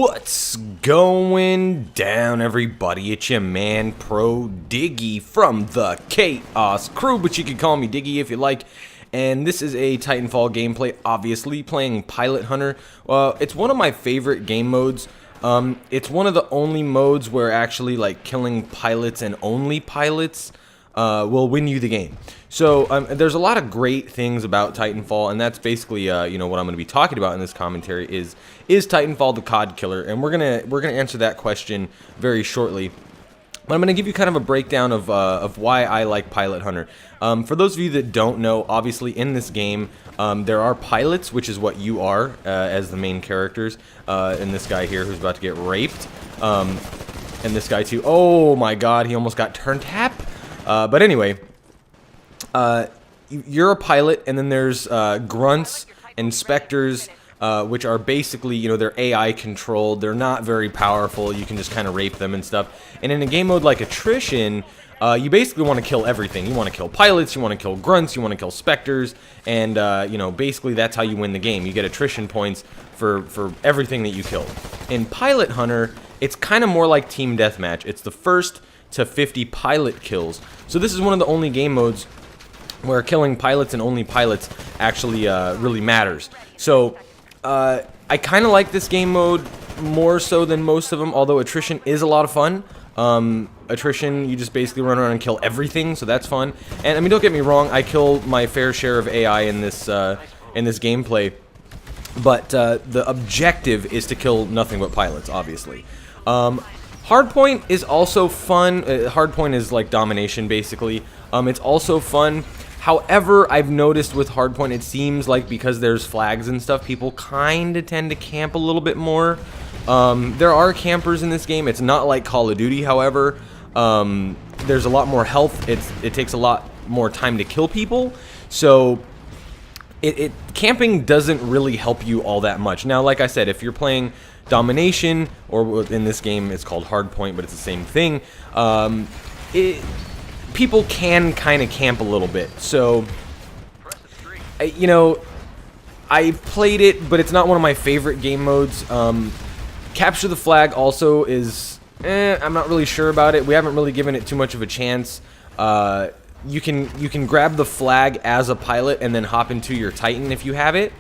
What's going down, everybody? It's your man, Pro Diggy from the Chaos Crew, but you can call me Diggy if you like. And this is a Titanfall gameplay, obviously, playing Pilot Hunter. It's one of my favorite game modes. It's one of the only modes where actually, like, killing pilots and only pilots will win you the game. So there's a lot of great things about Titanfall, and that's basically you know, what I'm going to be talking about in this commentary is Titanfall the COD Killer, and we're gonna answer that question very shortly. But I'm going to give you kind of a breakdown of why I like Pilot Hunter. For those of you that don't know, obviously in this game there are pilots, which is what you are as the main characters, and this guy here who's about to get raped, and this guy too. Oh my god, he almost got turn tap. But anyway, you're a pilot, and then there's grunts and specters, which are basically, you know, they're AI controlled. They're not very powerful. You can just kind of rape them and stuff. And in a game mode like Attrition, you basically want to kill everything. You want to kill pilots, you want to kill grunts, you want to kill specters, and you know, basically that's how you win the game. You get attrition points for everything that you kill. In Pilot Hunter, it's kind of more like team deathmatch. It's the first to 50 pilot kills. So this is one of the only game modes where killing pilots and only pilots actually really matters. So I kind of like this game mode more so than most of them, although Attrition is a lot of fun. Attrition, you just basically run around and kill everything, so that's fun. And I mean, don't get me wrong, I kill my fair share of AI in this gameplay, but the objective is to kill nothing but pilots, obviously. Hardpoint is also fun. Hardpoint is like domination, basically. It's also fun. However, I've noticed with Hardpoint, it seems like because there's flags and stuff, people kind of tend to camp a little bit more. There are campers in this game. It's not like Call of Duty, however. There's a lot more health. It takes a lot more time to kill people. So camping doesn't really help you all that much. Now, like I said, if you're playing domination, or in this game it's called Hardpoint, but it's the same thing, people can kind of camp a little bit. So, you know, I played it, but it's not one of my favorite game modes. Capture the flag also is, I'm not really sure about it. We haven't really given it too much of a chance. You can grab the flag as a pilot and then hop into your Titan if you have it,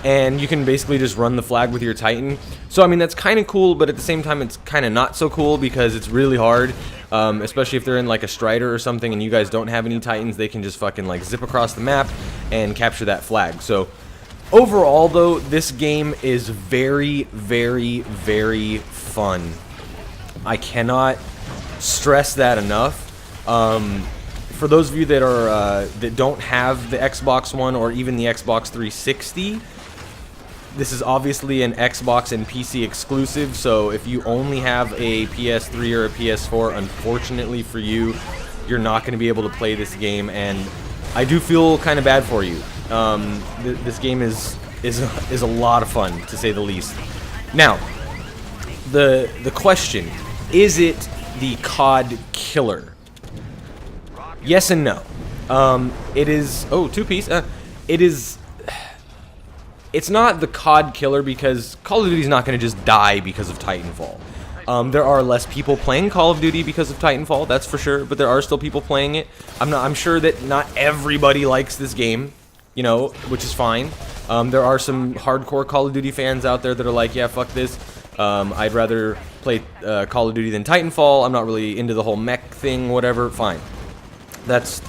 and you can basically just run the flag with your Titan. So I mean, that's kind of cool, but at the same time it's kind of not so cool because it's really hard, especially if they're in like a Strider or something and you guys don't have any Titans. They can just fucking like zip across the map and capture that flag. So overall though, this game is very, very, very fun. I cannot stress that enough. For those of you that are that don't have the Xbox One or even the Xbox 360, this is obviously an Xbox and PC exclusive, so if you only have a PS3 or a PS4, unfortunately for you, you're not going to be able to play this game, and I do feel kind of bad for you. This game is a lot of fun, to say the least. Now, the question, is it the COD Killer? Yes and no. It is... Oh, two-piece. It is... It's not the COD Killer because Call of Duty is not going to just die because of Titanfall. There are less people playing Call of Duty because of Titanfall, that's for sure, but there are still people playing it. I'm sure that not everybody likes this game, you know, which is fine. There are some hardcore Call of Duty fans out there that are like, yeah, fuck this. I'd rather play Call of Duty than Titanfall. I'm not really into the whole mech thing, whatever. Fine. That's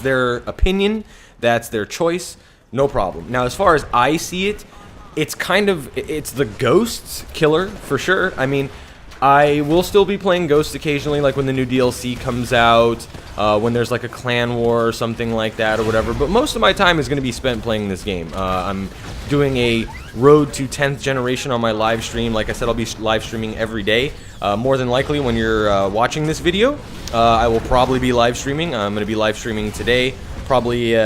their opinion. That's their choice. No problem. Now, as far as I see it, it's the Ghosts Killer, for sure. I mean, I will still be playing Ghosts occasionally, like when the new DLC comes out, when there's like a clan war or something like that or whatever, but most of my time is going to be spent playing this game. I'm doing a Road to 10th Generation on my live stream. Like I said, I'll be live streaming every day. More than likely, when you're watching this video, I will probably be live streaming. I'm going to be live streaming today, probably...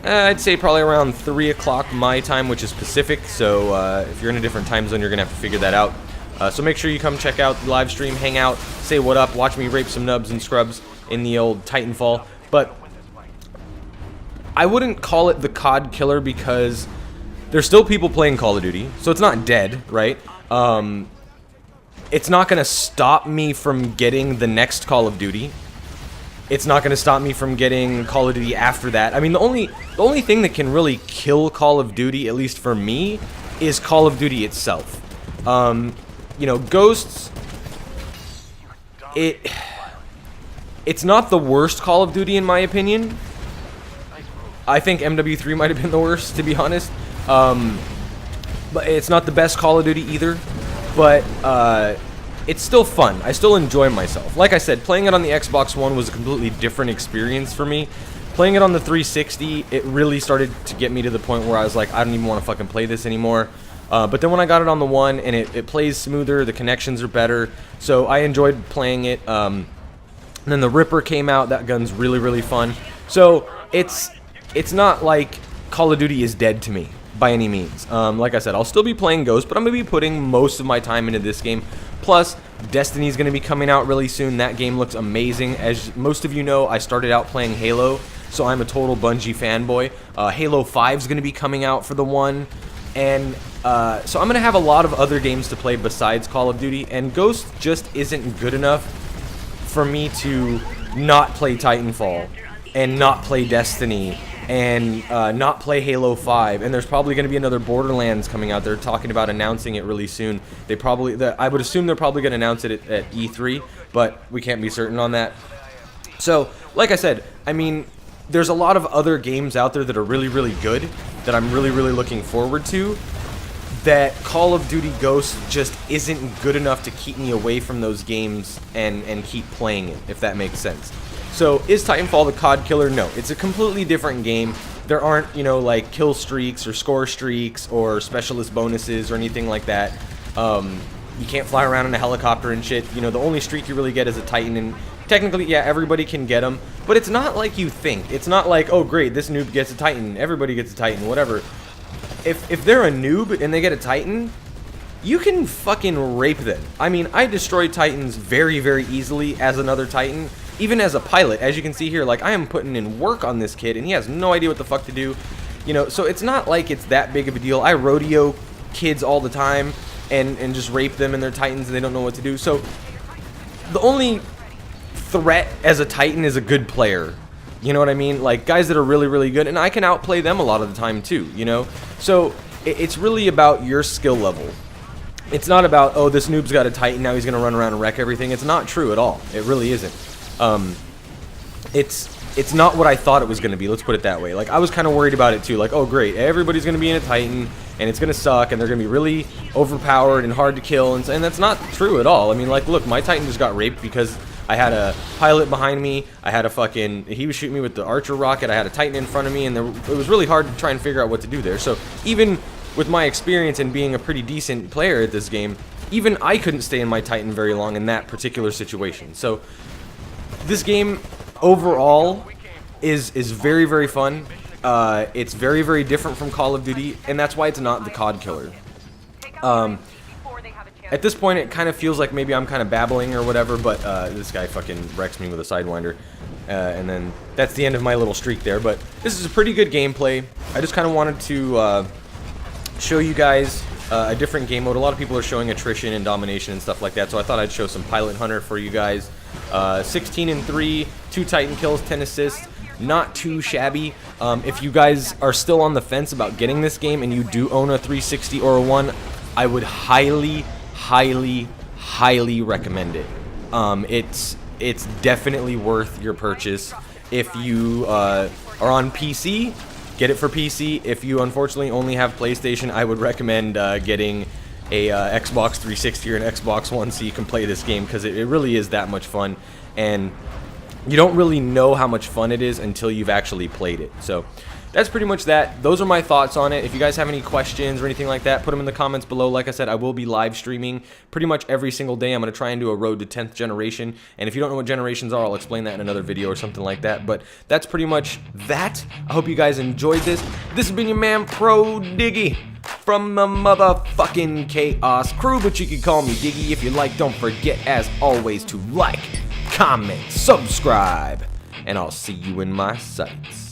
I'd say probably around 3 o'clock my time, which is Pacific, so if you're in a different time zone, you're going to have to figure that out. So make sure you come check out the live stream, hang out, say what up, watch me rape some nubs and scrubs in the old Titanfall. But I wouldn't call it the COD Killer because there's still people playing Call of Duty, so it's not dead, right? It's not going to stop me from getting the next Call of Duty. It's not going to stop me from getting Call of Duty after that. I mean, the only thing that can really kill Call of Duty, at least for me, is Call of Duty itself. You know, Ghosts, it's not the worst Call of Duty in my opinion. I think MW3 might have been the worst, to be honest. But it's not the best Call of Duty either. But it's still fun. I still enjoy myself. Like I said, playing it on the Xbox One was a completely different experience for me. Playing it on the 360, it really started to get me to the point where I was like, I don't even want to fucking play this anymore. But then when I got it on the One, and it plays smoother, the connections are better, so I enjoyed playing it. And then the Ripper came out. That gun's really, really fun. So it's not like Call of Duty is dead to me by any means. Like I said, I'll still be playing Ghost, but I'm going to be putting most of my time into this game. Plus, Destiny's going to be coming out really soon. That game looks amazing. As most of you know, I started out playing Halo, so I'm a total Bungie fanboy. Halo 5 is going to be coming out for the One, and so I'm going to have a lot of other games to play besides Call of Duty, and Ghost just isn't good enough for me to not play Titanfall and not play Destiny and not play Halo 5, and there's probably going to be another Borderlands coming out. They're talking about announcing it really soon. I would assume they're probably going to announce it at E3, but we can't be certain on that. So, like I said, I mean, there's a lot of other games out there that are really, really good that I'm really, really looking forward to, that Call of Duty Ghosts just isn't good enough to keep me away from those games and keep playing it, if that makes sense. So, is Titanfall the COD Killer? No. It's a completely different game. There aren't, you know, like, kill streaks or score streaks or specialist bonuses or anything like that. You can't fly around in a helicopter and shit. You know, the only streak you really get is a Titan, and technically, yeah, everybody can get them. But it's not like you think. It's not like, oh, great, this noob gets a Titan, everybody gets a Titan, whatever. If they're a noob and they get a Titan, you can fucking rape them. I mean, I destroy Titans very, very easily as another Titan. Even as a pilot, as you can see here, like, I am putting in work on this kid, and he has no idea what the fuck to do. You know, so it's not like it's that big of a deal. I rodeo kids all the time and just rape them and they're Titans and they don't know what to do. So the only threat as a Titan is a good player. You know what I mean? Like, guys that are really, really good, and I can outplay them a lot of the time too, you know? So it's really about your skill level. It's not about, oh, this noob's got a Titan, now he's going to run around and wreck everything. It's not true at all. It really isn't. It's not what I thought it was going to be, let's put it that way. Like, I was kind of worried about it too, like, oh great, everybody's going to be in a Titan, and it's going to suck, and they're going to be really overpowered and hard to kill, and that's not true at all. I mean, like, look, my Titan just got raped because I had a pilot behind me, I had a fucking, he was shooting me with the Archer rocket, I had a Titan in front of me, and it was really hard to try and figure out what to do there. So, even with my experience and being a pretty decent player at this game, even I couldn't stay in my Titan very long in that particular situation. So, this game overall is very, very fun. It's very, very different from Call of Duty, and that's why it's not the COD Killer. At this point, it kind of feels like maybe I'm kind of babbling or whatever, but this guy fucking wrecks me with a Sidewinder. And then that's the end of my little streak there, but this is a pretty good gameplay. I just kind of wanted to show you guys a different game mode. A lot of people are showing attrition and domination and stuff like that, so I thought I'd show some Pilot Hunter for you guys. 16 and 3, 2 Titan kills, 10 assists. Not too shabby. If you guys are still on the fence about getting this game and you do own a 360 or a 1, I would highly, highly, highly recommend it. It's definitely worth your purchase. If you are on PC, get it for PC. If you unfortunately only have PlayStation, I would recommend getting a Xbox 360 or an Xbox One so you can play this game, because it really is that much fun, and you don't really know how much fun it is until you've actually played it. So that's pretty much that. Those are my thoughts on it. If you guys have any questions or anything like that, put them in the comments below. Like I said, I will be live streaming pretty much every single day. I'm going to try and do a road to 10th generation, and if you don't know what generations are, I'll explain that in another video or something like that. But that's pretty much that. I hope you guys enjoyed this. This has been your man, Pro Diggy, from the motherfucking Chaos Crew, but you can call me Diggy. If you like, don't forget, as always, to like, comment, subscribe, and I'll see you in my sights.